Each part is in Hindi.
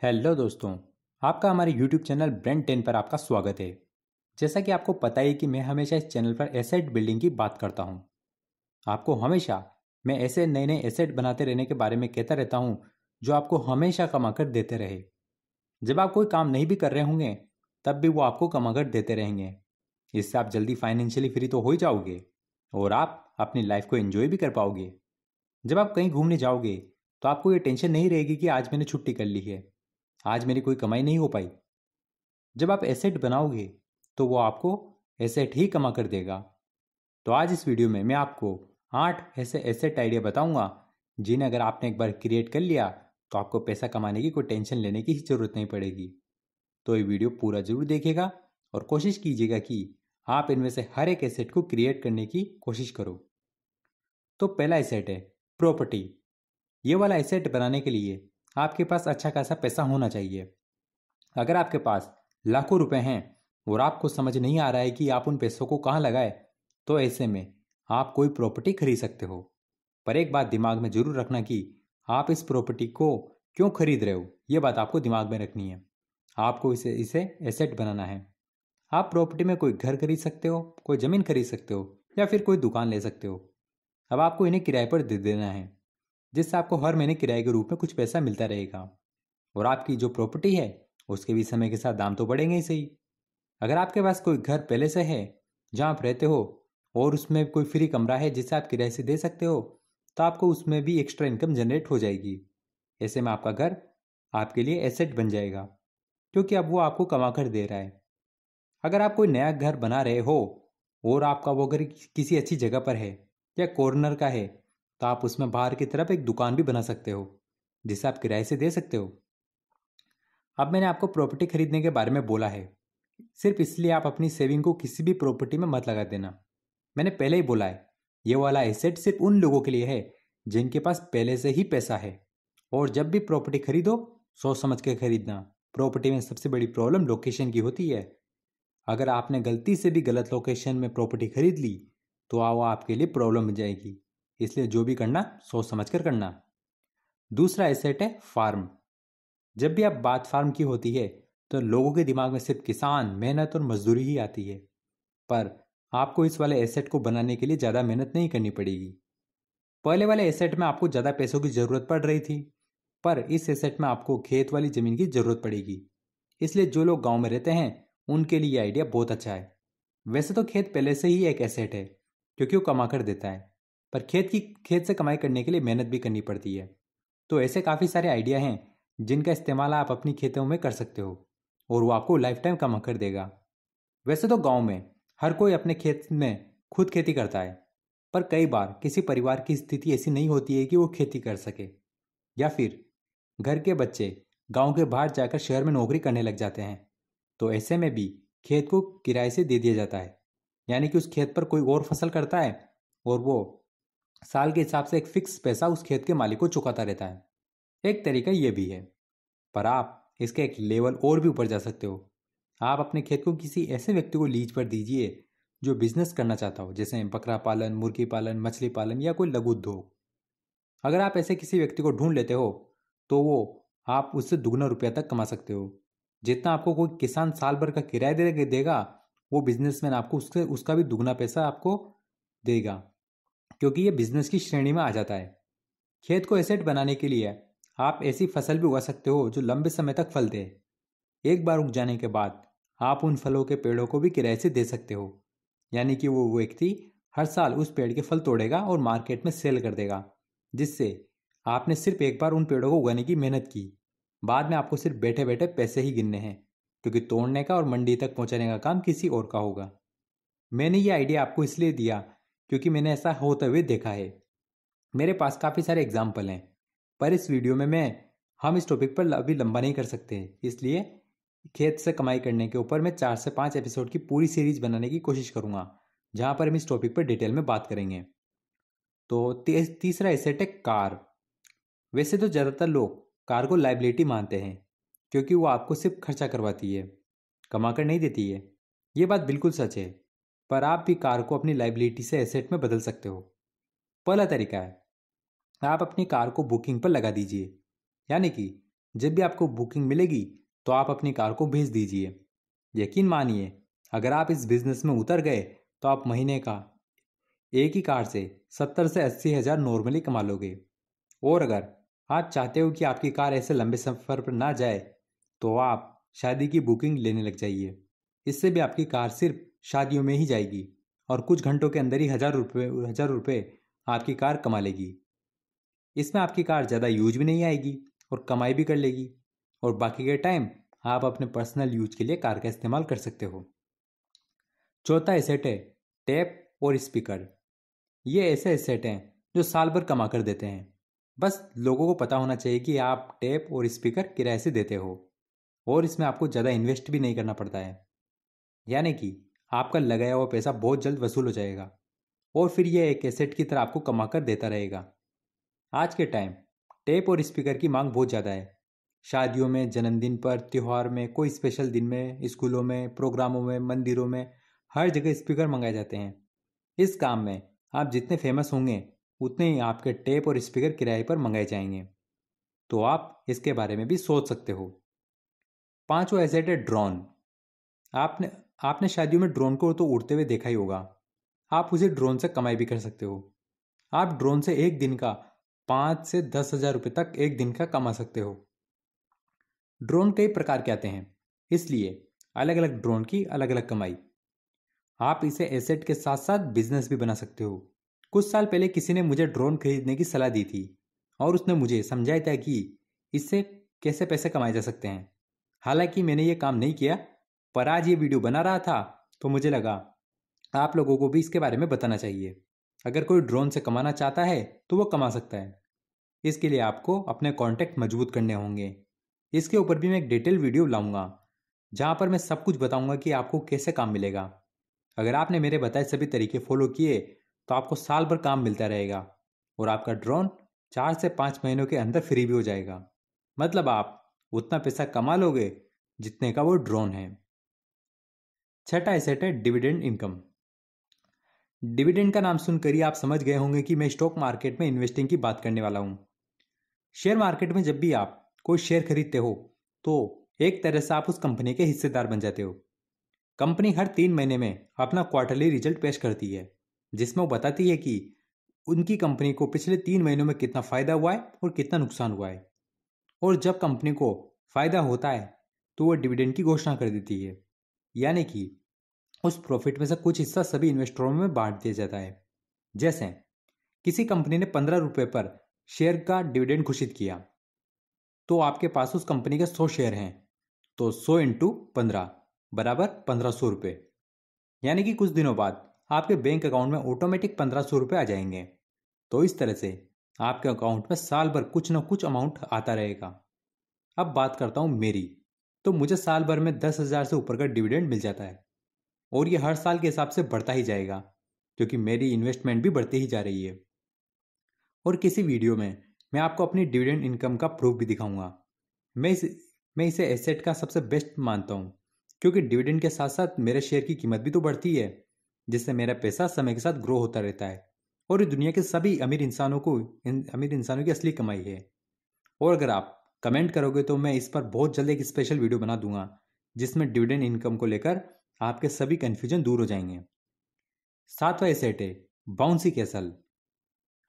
हेलो दोस्तों। आपका हमारे YouTube चैनल ब्रेन 10 पर आपका स्वागत है। जैसा कि आपको पता है कि मैं हमेशा इस चैनल पर एसेट बिल्डिंग की बात करता हूं। आपको हमेशा मैं ऐसे नए नए एसेट बनाते रहने के बारे में कहता रहता हूं जो आपको हमेशा कमा कर देते रहे। जब आप कोई काम नहीं भी कर रहे होंगे तब भी वो आपको कमा कर देते रहेंगे। इससे आप जल्दी फाइनेंशियली फ्री तो हो ही जाओगे और आप अपनी लाइफ को एंजॉय भी कर पाओगे। जब आप कहीं घूमने जाओगे तो आपको ये टेंशन नहीं रहेगी कि आज मैंने छुट्टी कर ली है, आज मेरी कोई कमाई नहीं हो पाई। जब आप एसेट बनाओगे तो वो आपको एसेट ही कमा कर देगा। तो आज इस वीडियो में मैं आपको 8 ऐसे एसेट आइडिया बताऊंगा जिन्हें अगर आपने एक बार क्रिएट कर लिया तो आपको पैसा कमाने की कोई टेंशन लेने की ही जरूरत नहीं पड़ेगी। तो ये वीडियो पूरा जरूर देखिएगा और कोशिश कीजिएगा कि आप इनमें से हर एक एसेट को क्रिएट करने की कोशिश करो। तो पहला एसेट है प्रॉपर्टी। ये वाला एसेट बनाने के लिए आपके पास अच्छा खासा पैसा होना चाहिए। अगर आपके पास लाखों रुपए हैं और आपको समझ नहीं आ रहा है कि आप उन पैसों को कहाँ लगाए, तो ऐसे में आप कोई प्रॉपर्टी खरीद सकते हो। पर एक बात दिमाग में जरूर रखना कि आप इस प्रॉपर्टी को क्यों खरीद रहे हो, ये बात आपको दिमाग में रखनी है। आपको इसे इसे एसेट बनाना है। आप प्रॉपर्टी में कोई घर खरीद सकते हो, कोई जमीन खरीद सकते हो या फिर कोई दुकान ले सकते हो। अब आपको इन्हें किराए पर दे देना है, जिससे आपको हर महीने किराए के रूप में कुछ पैसा मिलता रहेगा। और आपकी जो प्रॉपर्टी है उसके भी समय के साथ दाम तो बढ़ेंगे ही सही। अगर आपके पास कोई घर पहले से है जहाँ आप रहते हो और उसमें कोई फ्री कमरा है जिसे आप किराए से दे सकते हो, तो आपको उसमें भी एक्स्ट्रा इनकम जनरेट हो जाएगी। ऐसे में आपका घर आपके लिए एसेट बन जाएगा, क्योंकि अब वो आपको कमा कर दे रहा है। अगर आप कोई नया घर बना रहे हो और आपका वो घर किसी अच्छी जगह पर है या कॉर्नर का है, तो आप उसमें बाहर की तरफ एक दुकान भी बना सकते हो जिसे आप किराए से दे सकते हो। अब मैंने आपको प्रॉपर्टी खरीदने के बारे में बोला है सिर्फ इसलिए आप अपनी सेविंग को किसी भी प्रॉपर्टी में मत लगा देना। मैंने पहले ही बोला है, ये वाला एसेट सिर्फ उन लोगों के लिए है जिनके पास पहले से ही पैसा है। और जब भी प्रॉपर्टी खरीदो सोच समझ के खरीदना। प्रॉपर्टी में सबसे बड़ी प्रॉब्लम लोकेशन की होती है। अगर आपने गलती से भी गलत लोकेशन में प्रॉपर्टी खरीद ली तो वो आपके लिए प्रॉब्लम हो जाएगी। इसलिए जो भी करना सोच समझ कर करना। दूसरा एसेट है फार्म। जब भी आप बात फार्म की होती है तो लोगों के दिमाग में सिर्फ किसान, मेहनत और मजदूरी ही आती है। पर आपको इस वाले एसेट को बनाने के लिए ज़्यादा मेहनत नहीं करनी पड़ेगी। पहले वाले एसेट में आपको ज़्यादा पैसों की ज़रूरत पड़ रही थी, पर इस एसेट में आपको खेत वाली ज़मीन की ज़रूरत पड़ेगी। इसलिए जो लोग गांव में रहते हैं उनके लिए यह आइडिया बहुत अच्छा है। वैसे तो खेत पहले से ही एक एसेट है क्योंकि वो कमा कर देता है, पर खेत से कमाई करने के लिए मेहनत भी करनी पड़ती है। तो ऐसे काफ़ी सारे आइडिया हैं जिनका इस्तेमाल आप अपनी खेतों में कर सकते हो और वो आपको लाइफ टाइम कमा कर देगा। वैसे तो गांव में हर कोई अपने खेत में खुद खेती करता है, पर कई बार किसी परिवार की स्थिति ऐसी नहीं होती है कि वो खेती कर सके, या फिर घर के बच्चे गांव के बाहर जाकर शहर में नौकरी करने लग जाते हैं। तो ऐसे में भी खेत को किराए से दे दिया जाता है, यानी कि उस खेत पर कोई और फसल करता है और वो साल के हिसाब से एक फिक्स पैसा उस खेत के मालिक को चुकाता रहता है। एक तरीका ये भी है, पर आप इसके एक लेवल और भी ऊपर जा सकते हो। आप अपने खेत को किसी ऐसे व्यक्ति को लीज पर दीजिए जो बिजनेस करना चाहता हो, जैसे बकरा पालन, मुर्गी पालन, मछली पालन या कोई लघु उद्योग। अगर आप ऐसे किसी व्यक्ति को ढूंढ लेते हो तो वो आप उससे दुगना रुपया तक कमा सकते हो। जितना आपको कोई किसान साल भर का किराया देगा, वो बिजनेसमैन आपको उससे उसका भी दुगना पैसा आपको देगा, क्योंकि ये बिजनेस की श्रेणी में आ जाता है। खेत को एसेट बनाने के लिए आप ऐसी फसल भी उगा सकते हो जो लंबे समय तक फल दे। एक बार उग जाने के बाद आप उन फलों के पेड़ों को भी किराए से दे सकते हो, यानी कि वो व्यक्ति हर साल उस पेड़ के फल तोड़ेगा और मार्केट में सेल कर देगा, जिससे आपने सिर्फ एक बार उन पेड़ों को उगाने की मेहनत की। बाद में आपको सिर्फ बैठे बैठे पैसे ही गिनने हैं, क्योंकि तोड़ने का और मंडी तक पहुंचाने का काम किसी और का होगा। मैंने ये आइडिया आपको इसलिए दिया क्योंकि मैंने ऐसा होते हुए देखा है। मेरे पास काफ़ी सारे एग्जाम्पल हैं, पर इस वीडियो में हम इस टॉपिक पर अभी लंबा नहीं कर सकते, इसलिए खेत से कमाई करने के ऊपर मैं 4 से 5 एपिसोड की पूरी सीरीज बनाने की कोशिश करूंगा, जहां पर हम इस टॉपिक पर डिटेल में बात करेंगे। तो तीसरा एसेट है कार। वैसे तो ज़्यादातर लोग कार को लाइबिलिटी मानते हैं, क्योंकि वो आपको सिर्फ खर्चा करवाती है, कमा कर नहीं देती है। ये बात बिल्कुल सच है, पर आप भी कार को अपनी लाइबिलिटी से एसेट में बदल सकते हो। पहला तरीका है, आप अपनी कार को बुकिंग पर लगा दीजिए, यानी कि जब भी आपको बुकिंग मिलेगी तो आप अपनी कार को भेज दीजिए। यकीन मानिए, अगर आप इस बिजनेस में उतर गए तो आप महीने का एक ही कार से 70 से 80 हज़ार नॉर्मली कमा लोगे। और अगर आप चाहते हो कि आपकी कार ऐसे लंबे सफ़र पर ना जाए तो आप शादी की बुकिंग लेने लग जाइए। इससे भी आपकी कार सिर्फ शादियों में ही जाएगी और कुछ घंटों के अंदर ही हज़ार रुपये आपकी कार कमा लेगी। इसमें आपकी कार ज़्यादा यूज भी नहीं आएगी और कमाई भी कर लेगी, और बाकी के टाइम आप अपने पर्सनल यूज के लिए कार का इस्तेमाल कर सकते हो। चौथा एसेट है टैप और स्पीकर। ये ऐसे एसेट हैं जो साल भर कमा कर देते हैं। बस लोगों को पता होना चाहिए कि आप टैप और स्पीकर किराए से देते हो, और इसमें आपको ज़्यादा इन्वेस्ट भी नहीं करना पड़ता है। यानी कि आपका लगाया हुआ पैसा बहुत जल्द वसूल हो जाएगा और फिर यह एक एसेट की तरह आपको कमा कर देता रहेगा। आज के टाइम टेप और स्पीकर की मांग बहुत ज़्यादा है। शादियों में, जन्मदिन पर, त्योहार में, कोई स्पेशल दिन में, स्कूलों में, प्रोग्रामों में, मंदिरों में, हर जगह स्पीकर मंगाए जाते हैं। इस काम में आप जितने फेमस होंगे उतने ही आपके टेप और स्पीकर किराए पर मंगाए जाएंगे। तो आप इसके बारे में भी सोच सकते हो। पांचवा एसेट है ड्रोन। आपने आपने शादियों में ड्रोन को तो उड़ते हुए देखा ही होगा। आप उसे ड्रोन से कमाई भी कर सकते हो। आप ड्रोन से एक दिन का 5 से 10 हज़ार रुपये तक एक दिन का कमा सकते हो। ड्रोन कई प्रकार के आते हैं, इसलिए अलग अलग ड्रोन की अलग अलग कमाई। आप इसे एसेट के साथ साथ बिजनेस भी बना सकते हो। कुछ साल पहले किसी ने मुझे ड्रोन खरीदने की सलाह दी थी और उसने मुझे समझाया था कि इससे कैसे पैसे कमाए जा सकते हैं। हालांकि मैंने ये काम नहीं किया, पर आज ये वीडियो बना रहा था तो मुझे लगा आप लोगों को भी इसके बारे में बताना चाहिए। अगर कोई ड्रोन से कमाना चाहता है तो वो कमा सकता है। इसके लिए आपको अपने कॉन्टैक्ट मजबूत करने होंगे। इसके ऊपर भी मैं एक डिटेल वीडियो लाऊंगा जहाँ पर मैं सब कुछ बताऊंगा कि आपको कैसे काम मिलेगा। अगर आपने मेरे बताए सभी तरीके फॉलो किए तो आपको साल भर काम मिलता रहेगा और आपका ड्रोन 4 से 5 महीनों के अंदर फ्री भी हो जाएगा। मतलब आप उतना पैसा कमा लोगे जितने का वो ड्रोन है। छठा एसेट है डिविडेंड इनकम। डिविडेंड का नाम सुनकर ही आप समझ गए होंगे कि मैं स्टॉक मार्केट में इन्वेस्टिंग की बात करने वाला हूं। शेयर मार्केट में जब भी आप कोई शेयर खरीदते हो तो एक तरह से आप उस कंपनी के हिस्सेदार बन जाते हो। कंपनी हर 3 महीने में अपना क्वार्टरली रिजल्ट पेश करती है, जिसमें वो बताती है कि उनकी कंपनी को पिछले 3 महीनों में कितना फायदा हुआ है और कितना नुकसान हुआ है। और जब कंपनी को फायदा होता है तो वो डिविडेंड की घोषणा कर देती है, यानी कि उस प्रॉफिट में से कुछ हिस्सा सभी इन्वेस्टरों में बांट दिया जाता है। जैसे किसी कंपनी ने 15 रुपये पर शेयर का डिविडेंड घोषित किया, तो आपके पास उस कंपनी के 100 शेयर हैं, तो 100 × 15 बराबर 1500 रुपये। यानी कि कुछ दिनों बाद आपके बैंक अकाउंट में ऑटोमेटिक 1500 रुपये आ जाएंगे। तो इस तरह से आपके अकाउंट में साल भर कुछ ना कुछ अमाउंट आता रहेगा। अब बात करता हूँ मेरी, तो मुझे साल भर में 10 हज़ार से ऊपर का डिविडेंड मिल जाता है और ये हर साल के हिसाब से बढ़ता ही जाएगा क्योंकि मेरी इन्वेस्टमेंट भी बढ़ती ही जा रही है। और किसी वीडियो में मैं आपको अपनी डिविडेंड इनकम का प्रूफ भी दिखाऊंगा। मैं इसे एसेट का सबसे बेस्ट मानता हूँ क्योंकि डिविडेंड के साथ साथ मेरे शेयर की कीमत भी तो बढ़ती है, जिससे मेरा पैसा समय के साथ ग्रो होता रहता है और ये दुनिया के सभी अमीर इंसानों की असली कमाई है। और अगर आप कमेंट करोगे तो मैं इस पर बहुत जल्द एक स्पेशल वीडियो बना दूंगा जिसमें डिविडेंड इनकम को लेकर आपके सभी कन्फ्यूजन दूर हो जाएंगे। सातवां एसेट है बाउंसी कैसल।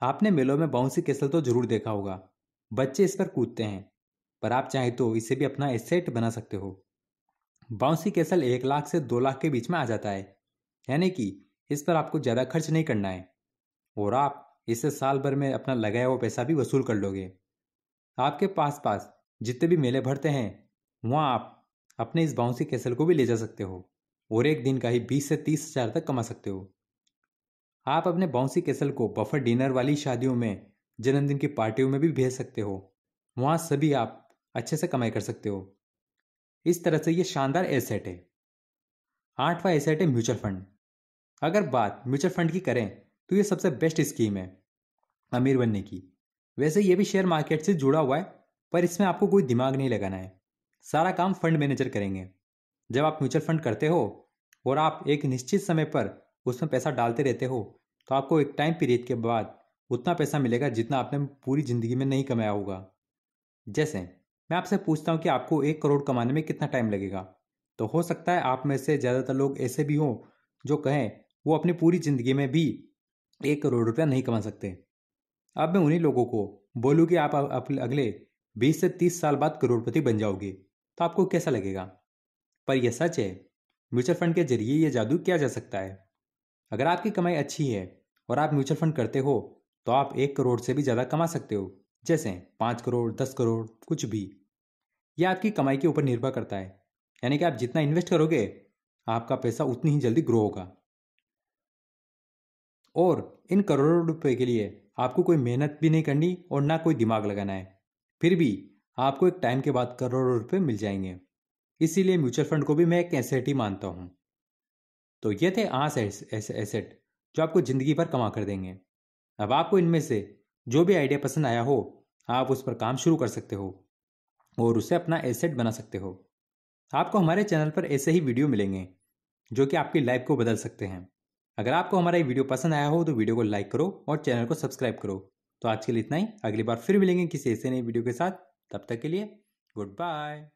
आपने मेलों में बाउंसी कैसल तो जरूर देखा होगा, बच्चे इस पर कूदते हैं, पर आप चाहें तो इसे भी अपना एसेट बना सकते हो। बाउंसी कैसल 1 लाख से 2 लाख के बीच में आ जाता है, यानी कि इस पर आपको ज़्यादा खर्च नहीं करना है और आप इससे साल भर में अपना लगाया हुआ पैसा भी वसूल कर लोगे। आपके पास पास जितने भी मेले भरते हैं वहाँ आप अपने इस बाउंसी कैसल को भी ले जा सकते हो और एक दिन का ही 20 से 30 हज़ार तक कमा सकते हो। आप अपने बाउंसी कैसल को बफर डिनर वाली शादियों में, जन्मदिन की पार्टियों में भी भेज सकते हो। वहाँ सभी आप अच्छे से कमाई कर सकते हो। इस तरह से ये शानदार एसेट है। आठवां एसेट है म्यूचुअल फंड। अगर बात म्यूचुअल फंड की करें तो ये सबसे बेस्ट स्कीम है अमीर बनने की। वैसे ये भी शेयर मार्केट से जुड़ा हुआ है, पर इसमें आपको कोई दिमाग नहीं लगाना है, सारा काम फंड मैनेजर करेंगे। जब आप म्यूचुअल फंड करते हो और आप एक निश्चित समय पर उसमें पैसा डालते रहते हो तो आपको एक टाइम पीरियड के बाद उतना पैसा मिलेगा जितना आपने पूरी ज़िंदगी में नहीं कमाया होगा। जैसे मैं आपसे पूछता हूँ कि आपको 1 करोड़ कमाने में कितना टाइम लगेगा। तो हो सकता है आप में से ज़्यादातर लोग ऐसे भी हों जो कहें वो अपनी पूरी ज़िंदगी में भी 1 करोड़ रुपया नहीं कमा सकते। अब मैं उन्हीं लोगों को बोलूँ कि आप अगले 20 से 30 साल बाद करोड़पति बन जाओगे, तो आपको कैसा लगेगा? पर यह सच है, म्यूचुअल फंड के जरिए यह जादू किया जा सकता है। अगर आपकी कमाई अच्छी है और आप म्यूचुअल फंड करते हो तो आप 1 करोड़ से भी ज़्यादा कमा सकते हो, जैसे 5 करोड़, 10 करोड़, कुछ भी। यह आपकी कमाई के ऊपर निर्भर करता है, यानी कि आप जितना इन्वेस्ट करोगे आपका पैसा उतनी ही जल्दी ग्रो होगा। और इन करोड़ों रुपए के लिए आपको कोई मेहनत भी नहीं करनी और ना कोई दिमाग लगाना है, फिर भी आपको एक टाइम के बाद करोड़ों रुपए मिल जाएंगे। इसीलिए म्यूचुअल फंड को भी मैं एक एसेट ही मानता हूँ। तो ये थे 8 एसेट जो आपको ज़िंदगी भर कमा कर देंगे। अब आपको इनमें से जो भी आइडिया पसंद आया हो आप उस पर काम शुरू कर सकते हो और उसे अपना एसेट बना सकते हो। आपको हमारे चैनल पर ऐसे ही वीडियो मिलेंगे जो कि आपकी लाइफ को बदल सकते हैं। अगर आपको हमारा ये वीडियो पसंद आया हो तो वीडियो को लाइक करो और चैनल को सब्सक्राइब करो। तो आज के लिए इतना ही, अगली बार फिर मिलेंगे किसी ऐसे नई वीडियो के साथ। तब तक के लिए गुड बाय।